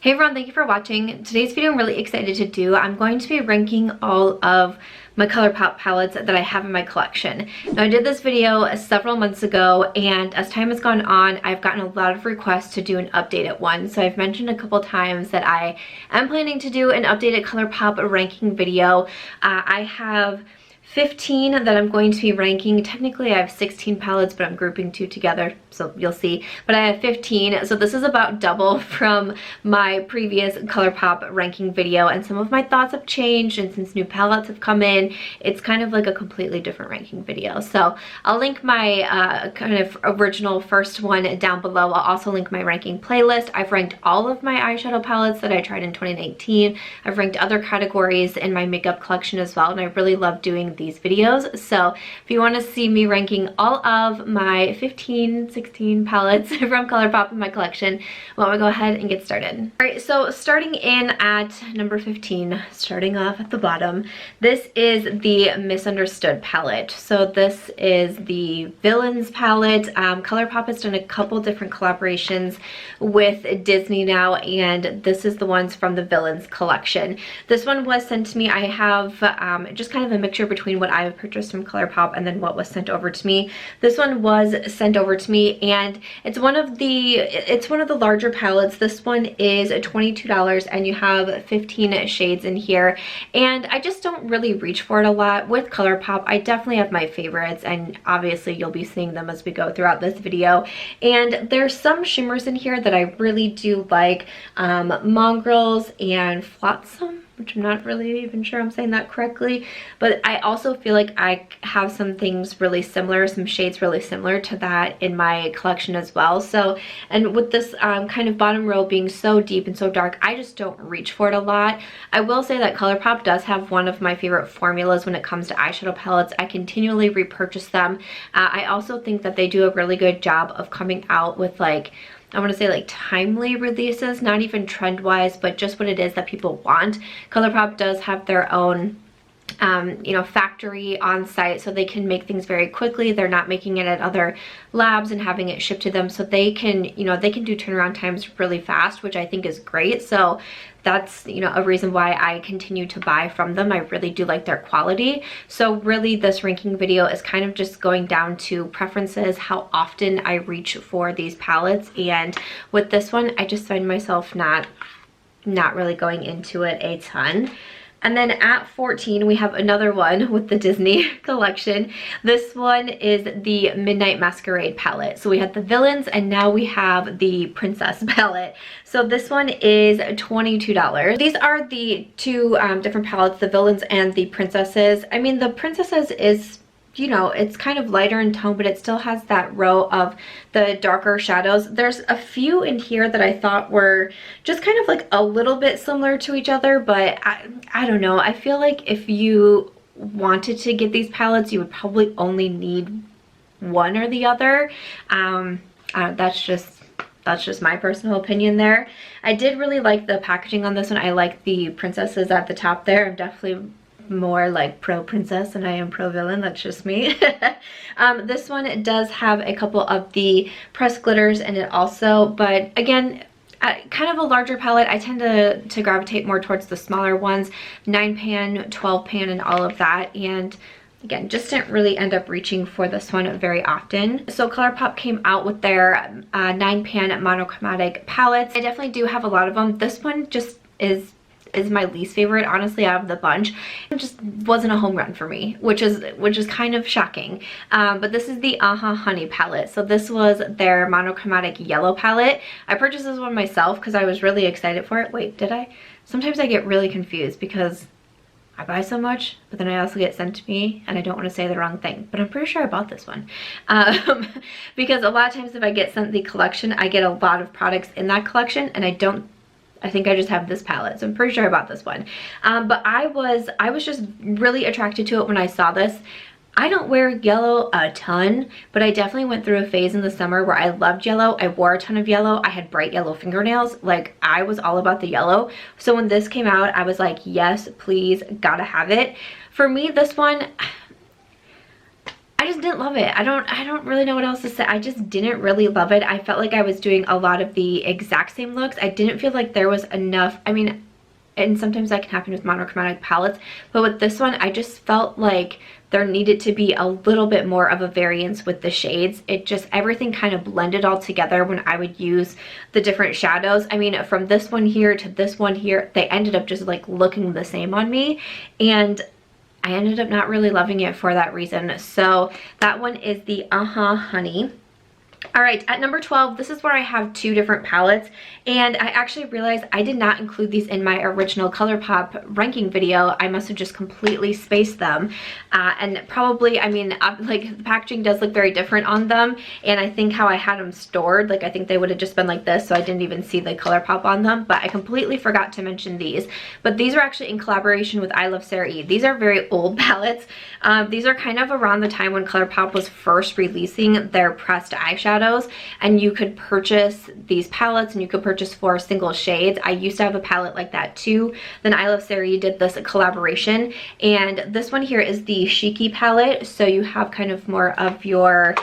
Hey everyone, thank you for watching. Today's video I'm really excited to do. I'm going to be ranking all of my Colourpop palettes that I have in my collection. Now I did this video several months ago, and as time has gone on, I've gotten a lot of requests to do an updated one. So I've mentioned a couple times that I am planning to do an updated Colourpop ranking video. I have 15 that I'm going to be ranking. Technically I have 16 palettes, but I'm grouping two together, so you'll see. But I have 15, so this is about double from my previous Colourpop ranking video, and some of my thoughts have changed, and since new palettes have come in, it's kind of like a completely different ranking video. So I'll link my kind of original first one down below. I'll also link my ranking playlist. I've ranked all of my eyeshadow palettes that I tried in 2019. I've ranked other categories in my makeup collection as well, and I really love doing these videos. So if you want to see me ranking all of my 16 palettes from Colourpop in my collection, why don't we go ahead and get started. Alright, so starting in at number 15, starting off at the bottom, this is the Misunderstood palette. So this is the Villains palette. Colourpop has done a couple different collaborations with Disney now, and this is the ones from the Villains collection. This one was sent to me. I have just kind of a mixture between what I purchased from Colourpop and then what was sent over to me. This one was sent over to me, and it's one of the larger palettes. This one is $22, and you have 15 shades in here, and I just don't really reach for it a lot with Colourpop. I definitely have my favorites, and obviously you'll be seeing them as we go throughout this video. And there's some shimmers in here that I really do like, Mongrels and Flotsam, which I'm not really even sure I'm saying that correctly, but I also feel like I have some things really similar, some shades really similar to that in my collection as well. So, and with this kind of bottom row being so deep and so dark, I just don't reach for it a lot. I will say that Colourpop does have one of my favorite formulas when it comes to eyeshadow palettes. I continually repurchase them. I also think that they do a really good job of coming out with, like, I want to say, like, timely releases, not even trend-wise, but just what it is that people want. Colourpop does have their own you know, factory on site, so they can make things very quickly. They're not making it at other labs and having it shipped to them, so they can, you know, they can do turnaround times really fast, which I think is great. So that's, you know, a reason why I continue to buy from them. I really do like their quality. So really this ranking video is kind of just going down to preferences, how often I reach for these palettes, and with this one I just find myself not really going into it a ton. And then at 14, we have another one with the Disney collection. This one is the Midnight Masquerade palette. So we had the Villains, and now we have the Princess palette. So this one is $22. These are the two different palettes, the Villains and the Princesses. I mean, the Princesses is, you know, it's kind of lighter in tone, but it still has that row of the darker shadows. There's a few in here that I thought were just kind of like a little bit similar to each other, but I don't know. I feel like if you wanted to get these palettes, you would probably only need one or the other. That's just my personal opinion there. I did really like the packaging on this one. I like the princesses at the top there. I'm definitely more like pro princess than I am pro villain. That's just me. This one does have a couple of the pressed glitters in it also, but again, kind of a larger palette. I tend to gravitate more towards the smaller ones, 9 pan, 12 pan, and all of that. And again, just didn't really end up reaching for this one very often. So Colourpop came out with their 9 pan monochromatic palettes. I definitely do have a lot of them. This one just is my least favorite, honestly, out of the bunch. It just wasn't a home run for me, which is kind of shocking. But this is the Honey palette. So this was their monochromatic yellow palette. I purchased this one myself because I was really excited for it. Wait, did I? Sometimes I get really confused because I buy so much, but then I also get sent to me, and I don't want to say the wrong thing, but I'm pretty sure I bought this one. Because a lot of times if I get sent the collection, I get a lot of products in that collection, and I think I just have this palette, so I'm pretty sure I bought this one. But I was just really attracted to it when I saw this. I don't wear yellow a ton, but I definitely went through a phase in the summer where I loved yellow. I wore a ton of yellow. I had bright yellow fingernails. Like, I was all about the yellow. So when this came out, I was like, yes, please, gotta have it. For me, this one, I just didn't love it. I don't really know what else to say. I just didn't really love it. I felt like I was doing a lot of the exact same looks. I didn't feel like there was enough. I mean, and sometimes that can happen with monochromatic palettes, but with this one, I just felt like there needed to be a little bit more of a variance with the shades. It just, everything kind of blended all together when I would use the different shadows. I mean, from this one here to this one here, they ended up just like looking the same on me, and I ended up not really loving it for that reason. So that one is the Honey. All right, at number 12, this is where I have two different palettes, and I actually realized I did not include these in my original Colourpop ranking video. I must have just completely spaced them, and probably, I mean, like, the packaging does look very different on them, and I think how I had them stored, like, I think they would have just been like this, so I didn't even see the Colourpop on them, but I completely forgot to mention these. But these are actually in collaboration with Iluvsarahii. These are very old palettes. These are kind of around the time when Colourpop was first releasing their pressed eyeshadows, and you could purchase these palettes and you could purchase 4 single shades. I used to have a palette like that too. Then Iluvsarahii did this collaboration, and this one here is the Chic-y palette, so you have kind of more of your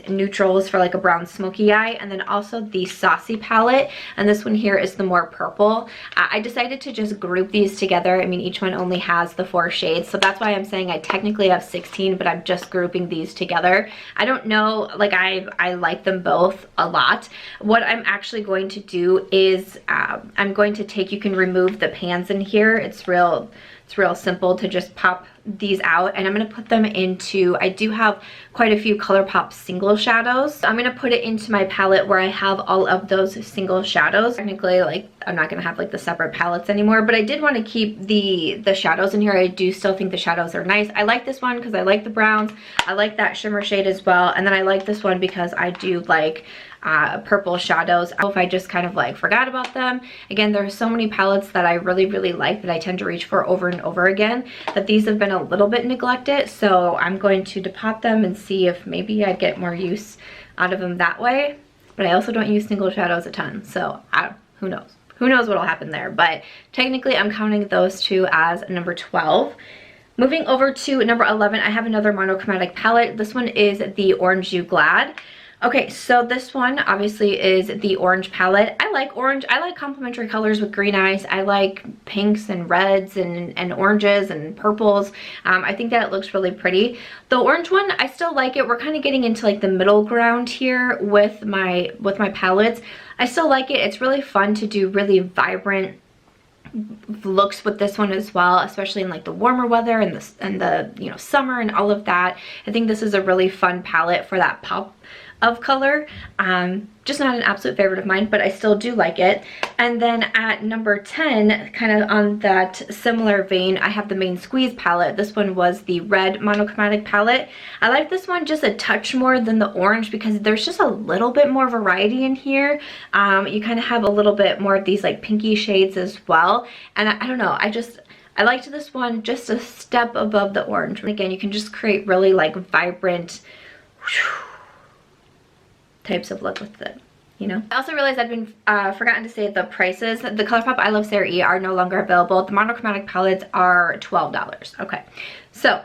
neutrals for like a brown smoky eye, and then also the Saucy palette, and this one here is the more purple. I decided to just group these together. I mean, each one only has the 4 shades, so that's why I'm saying I technically have 16, but I'm just grouping these together. I don't know, like, I like them both a lot. What I'm actually going to do is I'm going to take, you can remove the pans in here. It's real simple to just pop these out, and I'm going to put them into, I do have quite a few Colourpop single shadows. So I'm going to put it into my palette where I have all of those single shadows. Technically, like, I'm not going to have like the separate palettes anymore, but I did want to keep the shadows in here. I do still think the shadows are nice. I like this one because I like the browns. I like that shimmer shade as well, and then I like this one because I do like purple shadows. I don't know if I just kind of like forgot about them. Again, there are so many palettes that I really like that I tend to reach for over and over again, that these have been a little bit neglected, so I'm going to depot them and see if maybe I get more use out of them that way. But I also don't use single shadows a ton, so who knows? Who knows what'll happen there, but technically I'm counting those two as number 12. Moving over to number 11, I have another monochromatic palette. This one is the Orange You Glad. Okay, so this one obviously is the orange palette. I like orange. I like complementary colors with green eyes. I like pinks and reds and oranges and purples. I think that it looks really pretty. The orange one, I still like it. We're kind of getting into like the middle ground here with my palettes. I still like it. It's really fun to do really vibrant looks with this one as well, especially in like the warmer weather and the you know, summer and all of that. I think this is a really fun palette for that pop of color. Just not an absolute favorite of mine, but I still do like it. And then at number 10, kind of on that similar vein, I have the Main Squeeze palette. This one was the red monochromatic palette. I like this one just a touch more than the orange because there's just a little bit more variety in here. You kind of have a little bit more of these like pinky shades as well. And I don't know, I liked this one just a step above the orange. And again, you can just create really like vibrant types of look with it, you know. I also realized I've been forgotten to say the prices. The Colourpop Iluvsarahii are no longer available. The monochromatic palettes are $12. Okay, so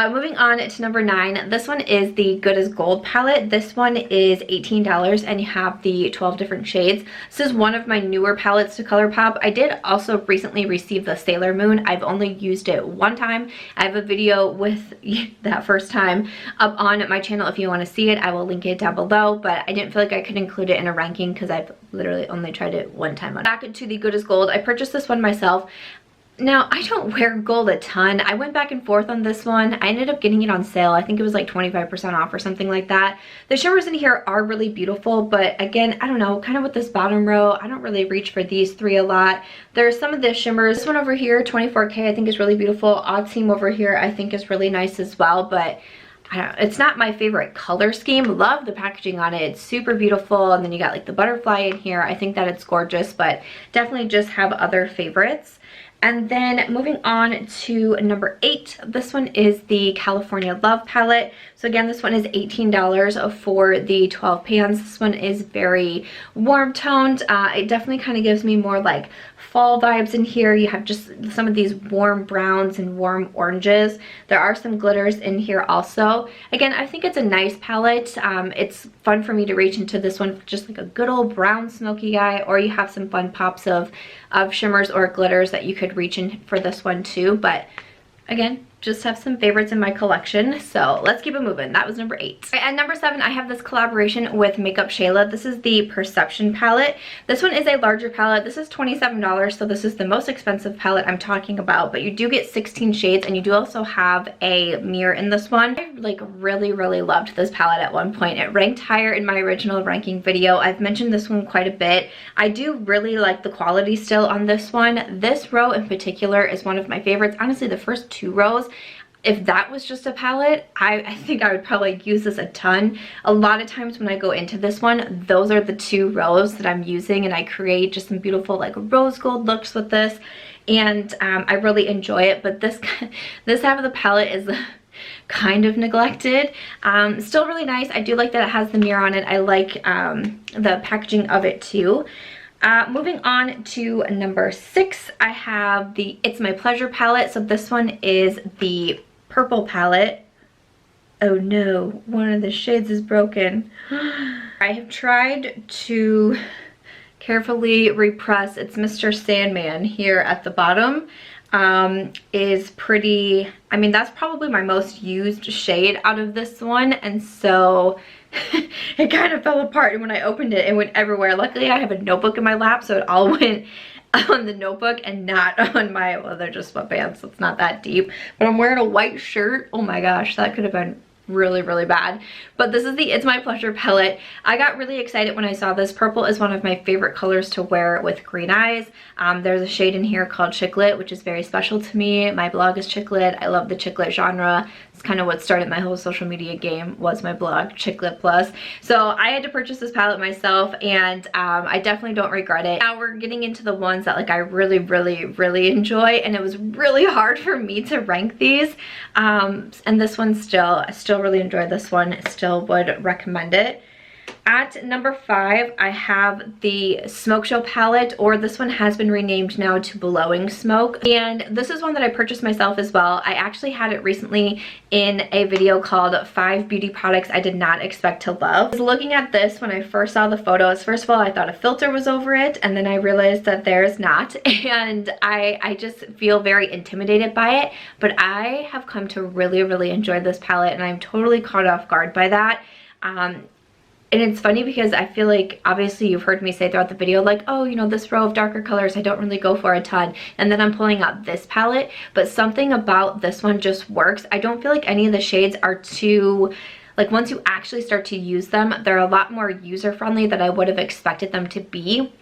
moving on to number 9, this one is the Good as Gold palette. This one is $18 and you have the 12 different shades. This is one of my newer palettes to Colourpop. I did also recently receive the Sailor Moon. I've only used it one time. I have a video with that first time up on my channel if you want to see it. I will link it down below, but I didn't feel like I could include it in a ranking because I've literally only tried it one time. Back to the Good as Gold, I purchased this one myself. Now, I don't wear gold a ton. I went back and forth on this one. I ended up getting it on sale. I think it was like 25% off or something like that. The shimmers in here are really beautiful, but again, I don't know, kind of with this bottom row, I don't really reach for these 3 a lot. There's some of the shimmers. This one over here, 24K, I think is really beautiful. Odd Seam over here, I think is really nice as well, but I don't know, it's not my favorite color scheme. Love the packaging on it. It's super beautiful. And then you got like the butterfly in here. I think that it's gorgeous, but definitely just have other favorites. And then moving on to number 8, this one is the California Love palette. So again, this one is $18 for the 12 pans. This one is very warm toned. It definitely kind of gives me more like fall vibes in here. You have just some of these warm browns and warm oranges. There are some glitters in here also. Again, I think it's a nice palette. It's fun for me to reach into this one for just like a good old brown smoky eye, or you have some fun pops of shimmers or glitters that you could reach in for this one too. But again, just have some favorites in my collection, so let's keep it moving. That was number 8. At number 7, I have this collaboration with Makeup Shayla. This is the Perception palette. This one is a larger palette. This is $27, so this is the most expensive palette I'm talking about, but you do get 16 shades, and you do also have a mirror in this one. I like really loved this palette at one point. It ranked higher in my original ranking video. I've mentioned this one quite a bit. I do really like the quality still on this one. This row in particular is one of my favorites. Honestly, the first 2 rows, if that was just a palette, I think I would probably use this a ton. A lot of times when I go into this one, those are the 2 rows that I'm using, and I create just some beautiful like rose gold looks with this, and I really enjoy it. But this half of the palette is kind of neglected. Still really nice. I do like that it has the mirror on it. I like the packaging of it too. Moving on to number 6, I have the It's My Pleasure palette. So this one is the purple palette. Oh no, one of the shades is broken. I have tried to carefully repress. It's Mr. Sandman here at the bottom. Is pretty, I mean, that's probably my most used shade out of this one, and so it kind of fell apart, and when I opened it, it went everywhere. Luckily I have a notebook in my lap, so it all went on the notebook and not on my, well, they're just sweatpants, so it's not that deep. But I'm wearing a white shirt. Oh my gosh, that could have been really bad. But this is the It's My Pleasure palette. I got really excited when I saw this. Purple is one of my favorite colors to wear with green eyes. There's a shade in here called Chick-lit, which is very special to me. My blog is Chick-lit. I love the Chick-lit genre. It's kind of what started my whole social media game, was my blog, Chick-lit Plus. So I had to purchase this palette myself, and I definitely don't regret it. Now we're getting into the ones that like I really enjoy, and it was really hard for me to rank these. And this one I still really enjoy this one. Still would recommend it. At number 5, I have the Smoke Show palette, or this one has been renamed now to Blowin Smoke. And this is one that I purchased myself as well. I actually had it recently in a video called 5 Beauty Products I Did Not Expect to Love. I was looking at this when I first saw the photos. First of all, I thought a filter was over it, and then I realized that there is not. And I just feel very intimidated by it. But I have come to really enjoy this palette, and I'm totally caught off guard by that. And it's funny because I feel like, obviously you've heard me say throughout the video, like, oh, you know, this row of darker colors I don't really go for a ton, and then I'm pulling out this palette, but something about this one just works. I don't feel like any of the shades are too, like, once you actually start to use them, they're a lot more user-friendly than I would have expected them to be.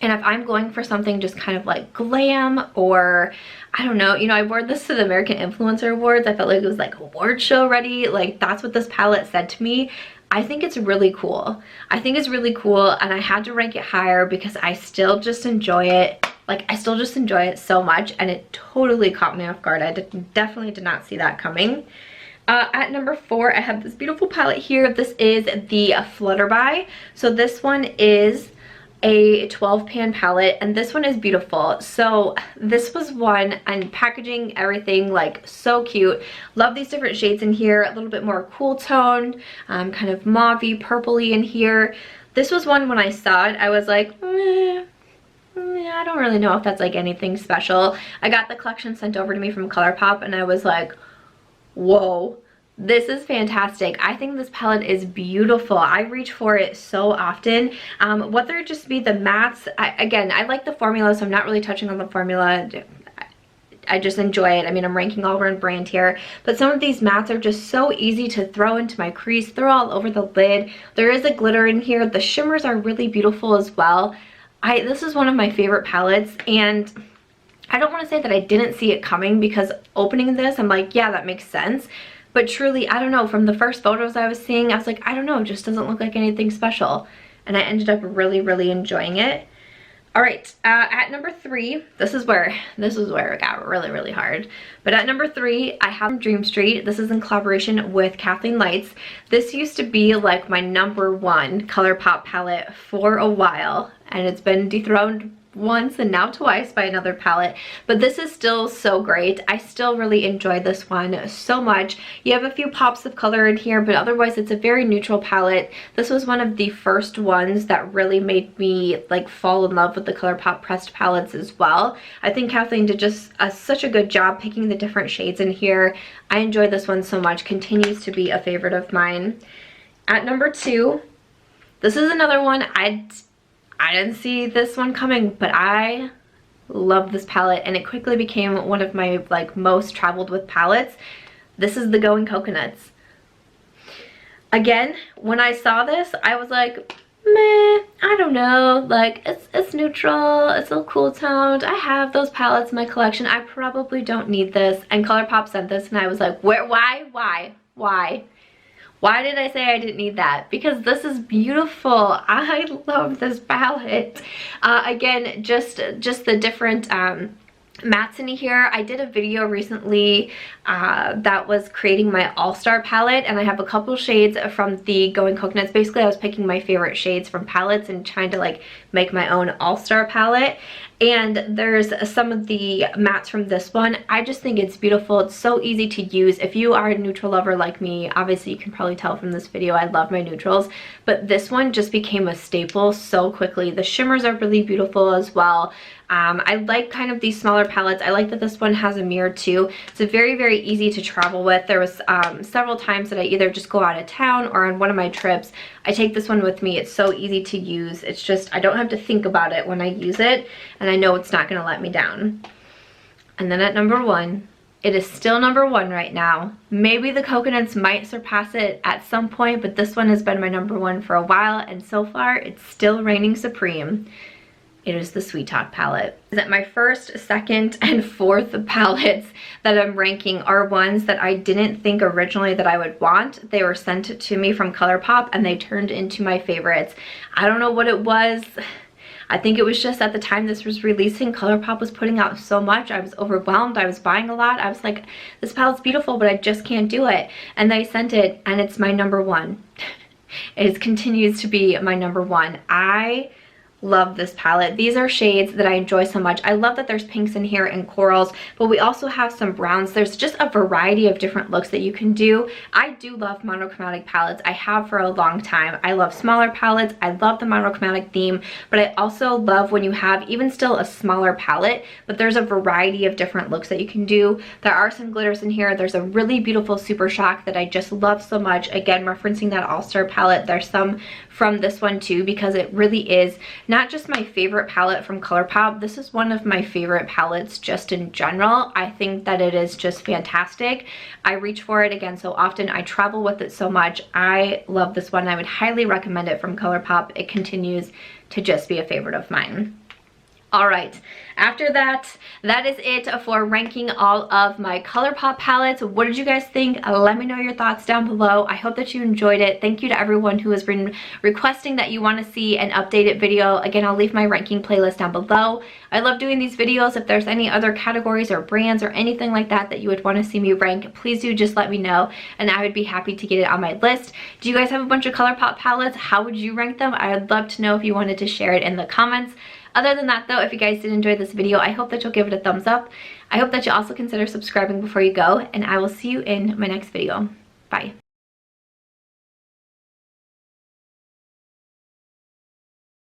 And if I'm going for something just kind of like glam, or I don't know, you know, I wore this to the American Influencer Awards. I felt like it was like award show ready. Like, that's what this palette said to me. I think it's really cool. I think it's really cool, and I had to rank it higher because I still just enjoy it. Like, I still just enjoy it so much, and it totally caught me off guard. I definitely did not see that coming. At number 4, I have this beautiful palette here. This is the Flutter By. So this one is a 12 pan palette, and this one is beautiful. So this was one, and packaging, everything, like, so cute. Love these different shades in here. A little bit more cool toned, kind of mauvey, purpley in here. This was one, when I saw it, I was like, I don't really know if that's like anything special. I got the collection sent over to me from Colourpop, and I was like, whoa, this is fantastic. I think this palette is beautiful. I reach for it so often. Whether it just be the mattes, again, I like the formula, so I'm not really touching on the formula. I just enjoy it. I mean, I'm ranking all around brand here, but some of these mattes are just so easy to throw into my crease, throw all over the lid. There is a glitter in here. The shimmers are really beautiful as well. This is one of my favorite palettes, and I don't want to say that I didn't see it coming, because opening this, I'm like, yeah, that makes sense. But truly, I don't know, from the first photos I was seeing, I was like, I don't know, it just doesn't look like anything special. And I ended up really enjoying it. All right, at number 3, this is where it got really hard. But at number 3, I have Dream Street. This is in collaboration with Kathleen Lights. This used to be like my number 1 Colourpop palette for a while, and it's been dethroned once and now twice by another palette, but this is still so great. I still really enjoyed this one so much. You have a few pops of color in here, but otherwise it's a very neutral palette. This was one of the first ones that really made me like fall in love with the Colourpop pressed palettes as well. I think Kathleen did just such a good job picking the different shades in here. I enjoyed this one so much, continues to be a favorite of mine. At number 2, this is another one I didn't see this one coming, but I love this palette and it quickly became one of my like most traveled with palettes. This is the Going Coconuts. Again, when I saw this, I was like, meh, I don't know, like it's neutral, it's a cool toned. I have those palettes in my collection. I probably don't need this. And Colourpop sent this and I was like, why did I say I didn't need that? Because this is beautiful. I love this palette. Again, just the different mattes in here. I did a video recently that was creating my all-star palette, and I have a couple shades from the Going Coconuts. Basically, I was picking my favorite shades from palettes and trying to like make my own all-star palette. And there's some of the mattes from this one. I just think it's beautiful. It's so easy to use. If you are a neutral lover like me, obviously you can probably tell from this video I love my neutrals, but this one just became a staple so quickly. The shimmers are really beautiful as well. I like kind of these smaller palettes. I like that this one has a mirror too. It's a very easy to travel with. There was several times that I either just go out of town or on one of my trips, I take this one with me. It's so easy to use. It's just, I don't have to think about it when I use it, and I know it's not gonna let me down. And then at number 1, it is still number 1 right now. Maybe the Coconuts might surpass it at some point, but this one has been my number 1 for a while, and so far it's still reigning supreme. It is the Sweet Talk palette. That my first, second, and fourth palettes that I'm ranking are ones that I didn't think originally that I would want. They were sent to me from Colourpop and they turned into my favorites. I don't know what it was. I think it was just at the time this was releasing, Colourpop was putting out so much. I was overwhelmed. I was buying a lot. I was like, this palette's beautiful, but I just can't do it. And they sent it and it's my number 1. It continues to be my number 1. I love this palette. These are shades that I enjoy so much. I love that there's pinks in here and corals, but we also have some browns. There's just a variety of different looks that you can do. I do love monochromatic palettes. I have for a long time. I love smaller palettes. I love the monochromatic theme, but I also love when you have even still a smaller palette, but there's a variety of different looks that you can do. There are some glitters in here. There's a really beautiful Super Shock that I just love so much. Again, referencing that All-Star palette. There's some from this one too, because it really is not just my favorite palette from Colourpop. This is one of my favorite palettes just in general. I think that it is just fantastic. I reach for it again so often. I travel with it so much. I love this one. I would highly recommend it from Colourpop. It continues to just be a favorite of mine. All right, after that, that is it for ranking all of my Colourpop palettes. What did you guys think? Let me know your thoughts down below. I hope that you enjoyed it. Thank you to everyone who has been requesting that you want to see an updated video. Again, I'll leave my ranking playlist down below. I love doing these videos. If there's any other categories or brands or anything like that that you would want to see me rank, please do just let me know and I would be happy to get it on my list. Do you guys have a bunch of Colourpop palettes? How would you rank them? I would love to know if you wanted to share it in the comments. Other than that though, if you guys did enjoy this video, I hope that you'll give it a thumbs up. I hope that you'll also consider subscribing before you go, and I will see you in my next video. Bye.